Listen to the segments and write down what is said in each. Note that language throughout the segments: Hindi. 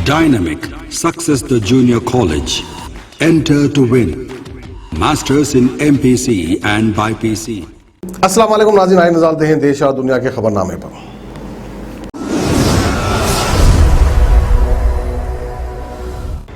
Dynamic Success the Junior College. Enter to win. Masters in MPC and BPC. अस्सलाम वालेकुम नाज़रीन, आइए नज़र देखें देश और दुनिया के खबरनामे पर।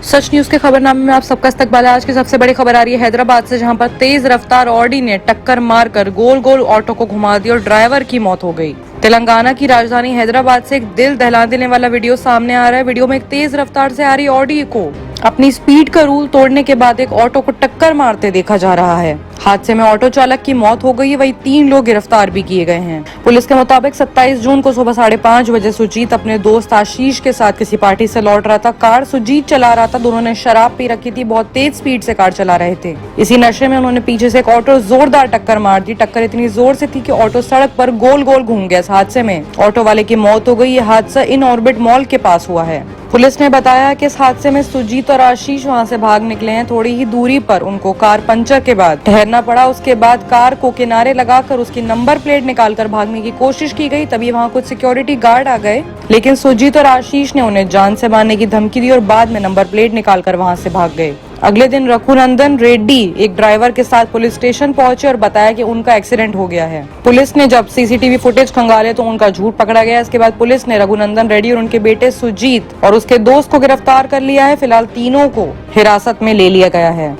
सच न्यूज के खबरनामे में आप सबका इस्तकबाल है। आज की सबसे बड़ी खबर आ रही है हैदराबाद से, जहां पर तेज रफ्तार ऑडी ने टक्कर मारकर गोल गोल ऑटो को घुमा दिया और ड्राइवर की मौत हो गई। तेलंगाना की राजधानी हैदराबाद से एक दिल दहला देने वाला वीडियो सामने आ रहा है। वीडियो में एक तेज रफ्तार से आ रही ऑडी को अपनी स्पीड का रूल तोड़ने के बाद एक ऑटो को टक्कर मारते देखा जा रहा है। हादसे में ऑटो चालक की मौत हो गई है, वही 3 लोग गिरफ्तार भी किए गए हैं। पुलिस के मुताबिक 27 जून को सुबह 5:30 बजे सुजीत अपने दोस्त आशीष के साथ किसी पार्टी से लौट रहा था। कार सुजीत चला रहा था। दोनों ने शराब पी रखी थी, बहुत तेज स्पीड से कार चला रहे थे। इसी नशे में उन्होंने पीछे से एक ऑटो जोरदार टक्कर मार दी। टक्कर इतनी जोर से थी कि ऑटो सड़क पर गोल गोल घूम गया। इस हादसे में ऑटो वाले की मौत हो गई। ये हादसा इन ऑर्बिट मॉल के पास हुआ है। पुलिस ने बताया कि इस हादसे में सुजीत और आशीष वहां से भाग निकले हैं। थोड़ी ही दूरी पर उनको कार पंचर के बाद ठहरना पड़ा। उसके बाद कार को किनारे लगाकर उसकी नंबर प्लेट निकालकर भागने की कोशिश की गई। तभी वहां कुछ सिक्योरिटी गार्ड आ गए, लेकिन सुजीत और आशीष ने उन्हें जान से मारने की धमकी दी और बाद में नंबर प्लेट निकालकर वहां से भाग गए। अगले दिन रघुनंदन रेड्डी एक ड्राइवर के साथ पुलिस स्टेशन पहुंचे और बताया कि उनका एक्सीडेंट हो गया है। पुलिस ने जब सीसीटीवी फुटेज खंगाले तो उनका झूठ पकड़ा गया। इसके बाद पुलिस ने रघुनंदन रेड्डी और उनके बेटे सुजीत और उसके दोस्त को गिरफ्तार कर लिया है। फिलहाल तीनों को हिरासत में ले लिया गया है।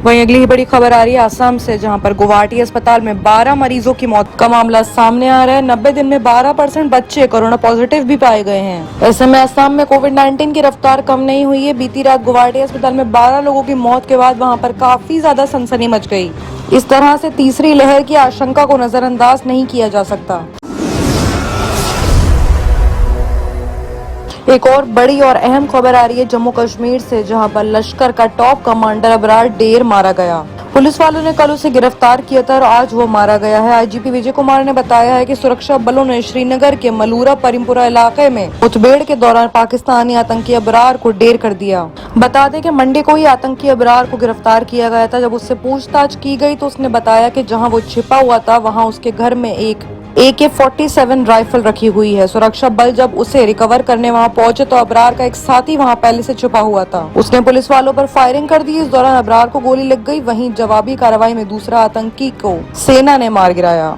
वहीं अगली ही बड़ी खबर आ रही है असम से, जहां पर गुवाहाटी अस्पताल में 12 मरीजों की मौत का मामला सामने आ रहा है। 90 दिन में 12% बच्चे कोरोना पॉजिटिव भी पाए गए हैं। ऐसे में असम में कोविड-19 की रफ्तार कम नहीं हुई है। बीती रात गुवाहाटी अस्पताल में 12 लोगों की मौत के बाद वहां पर काफी ज्यादा सनसनी मच गई। इस तरह से तीसरी लहर की आशंका को नजरअंदाज नहीं किया जा सकता। एक और बड़ी और अहम खबर आ रही है जम्मू कश्मीर से, जहां पर लश्कर का टॉप कमांडर अबरार डेर मारा गया। पुलिस वालों ने कल उसे गिरफ्तार किया था और आज वो मारा गया है। आईजीपी विजय कुमार ने बताया है कि सुरक्षा बलों ने श्रीनगर के मलूरा परिमपुरा इलाके में मुठभेड़ के दौरान पाकिस्तानी आतंकी अबरार को ढेर कर दिया। बता दें कि मंडे को ही आतंकी अबरार को गिरफ्तार किया गया था। जब उससे पूछताछ की गई तो उसने बताया कि जहाँ वो छिपा हुआ था वहाँ उसके घर में एक AK-47 राइफल रखी हुई है। सुरक्षा बल जब उसे रिकवर करने वहां पहुंचे तो अबरार का एक साथी वहां पहले से छुपा हुआ था। उसने पुलिस वालों पर फायरिंग कर दी। इस दौरान अबरार को गोली लग गई। वहीं जवाबी कार्रवाई में दूसरा आतंकी को सेना ने मार गिराया।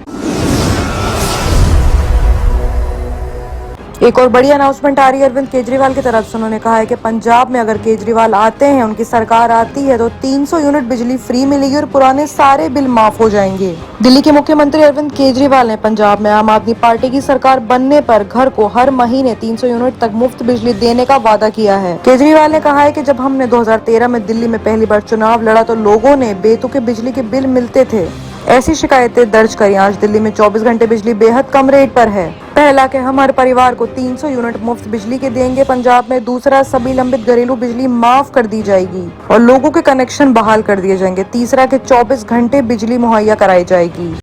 एक और बड़ी अनाउंसमेंट आ रही है अरविंद केजरीवाल की तरफ से। उन्होंने कहा है कि पंजाब में अगर केजरीवाल आते हैं, उनकी सरकार आती है, तो 300 यूनिट बिजली फ्री मिलेगी और पुराने सारे बिल माफ हो जाएंगे। दिल्ली के मुख्यमंत्री अरविंद केजरीवाल ने पंजाब में आम आदमी पार्टी की सरकार बनने पर घर को हर महीने 300 यूनिट तक मुफ्त बिजली देने का वादा किया है। केजरीवाल ने कहा है कि जब हमने 2013 में दिल्ली में पहली बार चुनाव लड़ा तो लोगों ने बेतुके बिजली के बिल मिलते थे, ऐसी शिकायतें दर्ज करी। आज दिल्ली में 24 घंटे बिजली बेहद कम रेट पर है। पहला कि हम हर परिवार को 300 यूनिट मुफ्त बिजली के देंगे पंजाब में। दूसरा, सभी लंबित घरेलू बिजली माफ कर दी जाएगी और लोगों के कनेक्शन बहाल कर दिए जाएंगे। तीसरा कि 24 घंटे बिजली मुहैया कराई जाएगी।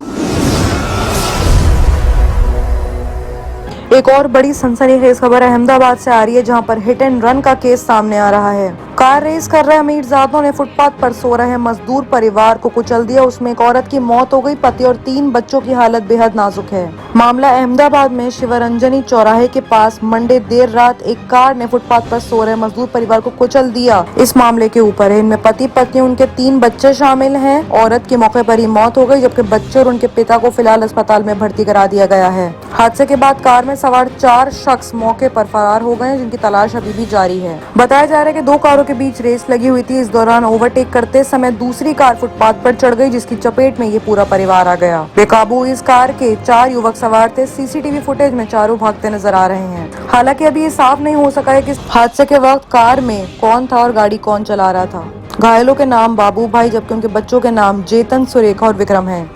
एक और बड़ी सनसनीखेज खबर अहमदाबाद से आ रही है, जहां पर हिट एंड रन का केस सामने आ रहा है। कार रेस कर रहे अमीरजादों ने फुटपाथ पर सो रहे मजदूर परिवार को कुचल दिया। उसमें एक औरत की मौत हो गई। पति और 3 बच्चों की हालत बेहद नाजुक है। मामला अहमदाबाद में शिवरंजनी चौराहे के पास मंडे देर रात एक कार ने फुटपाथ पर सो रहे मजदूर परिवार को कुचल दिया। इस मामले के ऊपर है। इनमें पति पत्नी उनके 3 बच्चे शामिल हैं। औरत की मौके पर ही मौत हो गई, जबकि बच्चे और उनके पिता को फिलहाल अस्पताल में भर्ती करा दिया गया है। हादसे के बाद कार में सवार 4 शख्स मौके पर फरार हो गए, जिनकी तलाश अभी भी जारी है। बताया जा रहा है कि 2 कारों के बीच रेस लगी हुई थी। इस दौरान ओवरटेक करते समय दूसरी कार फुटपाथ पर चढ़ गई, जिसकी चपेट में ये पूरा परिवार आ गया। बेकाबू इस कार के 4 युवक सवार थे। सीसीटीवी फुटेज में चारों भागते नजर आ रहे हैं। हालांकि अभी ये साफ नहीं हो सका है कि हादसे के वक्त कार में कौन था और गाड़ी कौन चला रहा था। घायलों के नाम बाबू भाई, जबकि उनके बच्चों के नाम चेतन, सुरेखा और विक्रम हैं।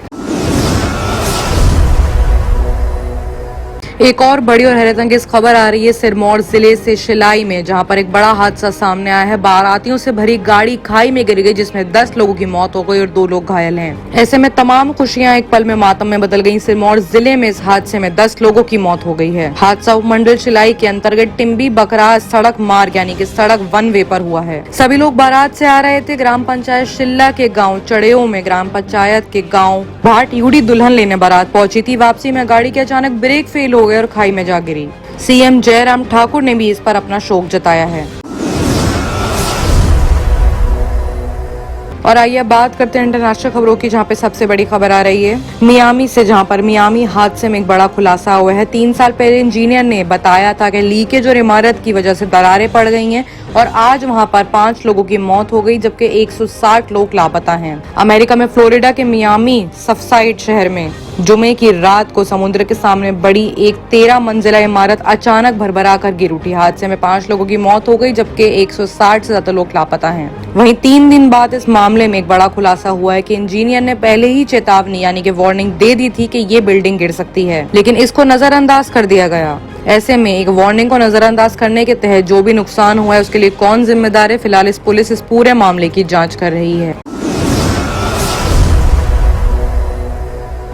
एक और बड़ी और हैरतअंगेज खबर आ रही है सिरमौर जिले से शिलाई में, जहां पर एक बड़ा हादसा सामने आया है। बारातियों से भरी गाड़ी खाई में गिर गई, जिसमें 10 लोगों की मौत हो गई और 2 लोग घायल हैं। ऐसे में तमाम खुशियां एक पल में मातम में बदल गई। सिरमौर जिले में इस हादसे में 10 लोगों की मौत हो गई है। हादसा उपमंडल शिलाई के अंतर्गत टिम्बी बकरा सड़क मार्ग यानी कि सड़क 1 वे पर हुआ है। सभी लोग बारात से आ रहे थे। ग्राम पंचायत शिल्ला के गाँव चढ़ेओ में ग्राम पंचायत के गाँव भाट यूडी दुल्हन लेने बारात पहुंची थी। वापसी में गाड़ी के अचानक ब्रेक फेल हो गए और खाई में जा गिरी। सीएम जयराम ठाकुर ने भी इस पर अपना शोक जताया है। और आइए बात करते हैं इंटरनेशनल खबरों की, जहां पे सबसे बड़ी खबर आ रही है मियामी से, जहां पर मियामी हादसे में एक बड़ा खुलासा हुआ है। 3 साल पहले इंजीनियर ने बताया था कि लीकेज और इमारत की वजह से दरारें पड़ गई हैं और आज वहां पर 5 लोगों की मौत हो गई, जबकि 160 लोग लापता हैं। अमेरिका में फ्लोरिडा के मियामी सफसाइड शहर में जुमे की रात को समुद्र के सामने बड़ी एक 13 मंजिला इमारत अचानक भरभरा कर गिर उठी। हादसे में 5 लोगों की मौत हो गई, जबकि 160 से ज्यादा लोग लापता हैं। वहीं 3 दिन बाद इस मामले में एक बड़ा खुलासा हुआ है कि इंजीनियर ने पहले ही चेतावनी यानी कि वार्निंग दे दी थी कि ये बिल्डिंग गिर सकती है, लेकिन इसको नजरअंदाज कर दिया गया। ऐसे में एक वार्निंग को नजरअंदाज करने के तहत जो भी नुकसान हुआ है उसके लिए कौन जिम्मेदार है, फिलहाल पुलिस इस पूरे मामले की जांच कर रही है।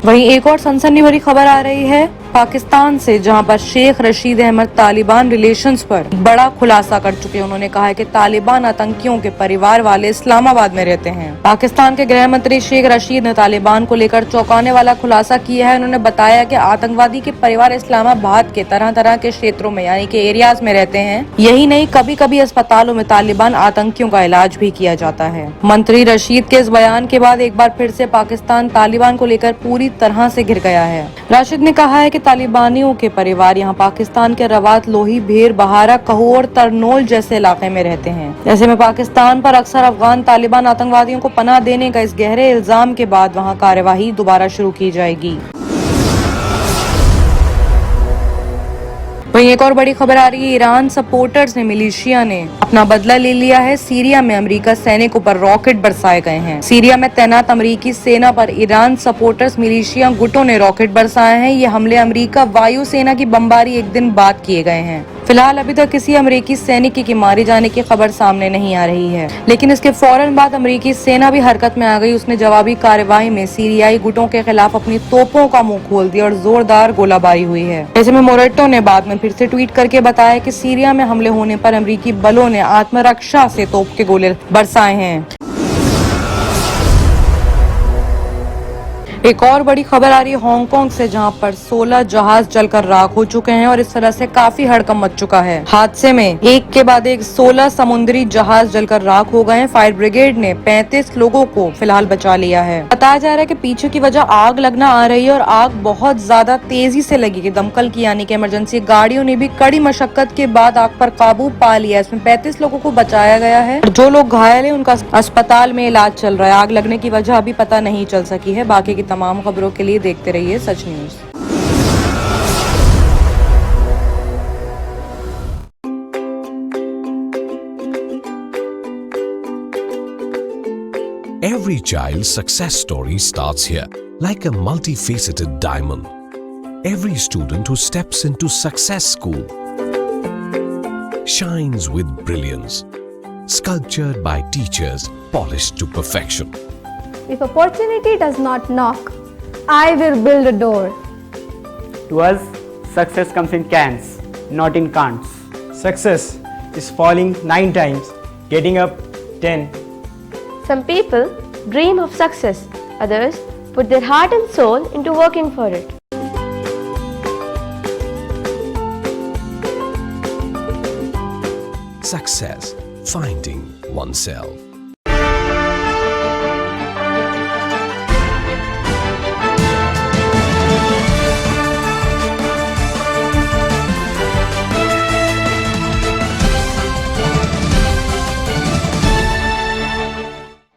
वहीं एक और सनसनी भरी खबर आ रही है पाकिस्तान से, जहां पर शेख रशीद अहमद तालिबान रिलेशंस पर बड़ा खुलासा कर चुके हैं। उन्होंने कहा है कि तालिबान आतंकियों के परिवार वाले इस्लामाबाद में रहते हैं। पाकिस्तान के गृह मंत्री शेख रशीद ने तालिबान को लेकर चौंकाने वाला खुलासा किया है। उन्होंने बताया कि आतंकवादी के परिवार इस्लामाबाद के तरह तरह के क्षेत्रों में यानी कि एरियाज में रहते हैं। यही नहीं, कभी कभी अस्पतालों में तालिबान आतंकियों का इलाज भी किया जाता है। मंत्री रशीद के इस बयान के बाद एक बार फिर से पाकिस्तान तालिबान को लेकर पूरी तरह से घिर गया है। राशिद ने कहा है कि तालिबानियों के परिवार यहाँ पाकिस्तान के रवात, लोही, भेर, बहारा, कहू और तरनोल जैसे इलाके में रहते हैं। ऐसे में पाकिस्तान पर अक्सर अफगान तालिबान आतंकवादियों को पनाह देने का इस गहरे इल्जाम के बाद वहाँ कार्यवाही दोबारा शुरू की जाएगी। वहीं एक और बड़ी खबर आ रही है, ईरान सपोर्टर्स ने मिलिशिया ने अपना बदला ले लिया है। सीरिया में अमेरिका सैनिकों पर रॉकेट बरसाए गए हैं। सीरिया में तैनात अमेरिकी सेना पर ईरान सपोर्टर्स मिलिशिया गुटों ने रॉकेट बरसाए हैं। ये हमले अमेरिका वायु सेना की बमबारी एक दिन बाद किए गए हैं। फिलहाल अभी तक किसी अमेरिकी सैनिक के मारे जाने की खबर सामने नहीं आ रही है, लेकिन इसके फौरन बाद अमेरिकी सेना भी हरकत में आ गई। उसने जवाबी कार्रवाई में सीरियाई गुटों के खिलाफ अपनी तोपों का मुंह खोल दिया और जोरदार गोलाबारी हुई है। ऐसे में मोरेटो ने बाद में फिर से ट्वीट करके बताया कि सीरिया में हमले होने पर अमेरिकी बलों ने आत्मरक्षा से तोप के गोले बरसाए हैं। एक और बड़ी खबर आ रही है हांगकांग से, जहां पर 16 जहाज जलकर राख हो चुके हैं और इस तरह से काफी हड़कंप मच चुका है। हादसे में एक के बाद एक 16 समुद्री जहाज जलकर राख हो गए हैं। फायर ब्रिगेड ने 35 लोगों को फिलहाल बचा लिया है। बताया जा रहा है कि पीछे की वजह आग लगना आ रही है और आग बहुत ज्यादा तेजी से लगी। दमकल की यानी कि इमरजेंसी गाड़ियों ने भी कड़ी मशक्कत के बाद आग पर काबू पा लिया। इसमें 35 लोगों को बचाया गया है। जो लोग घायल है उनका अस्पताल में इलाज चल रहा है। आग लगने की वजह अभी पता नहीं चल सकी है। बाकी की तमाम खबरों के लिए देखते रहिए सच news. Every child's success story starts here, like a multifaceted diamond. Every student who steps into Success School shines with brilliance, sculptured by teachers polished to perfection. If opportunity does not knock, I will build a door. To us, success comes in cans, not in can'ts. Success is falling 9 times, getting up 10. Some people dream of success, others put their heart and soul into working for it. Success, finding oneself.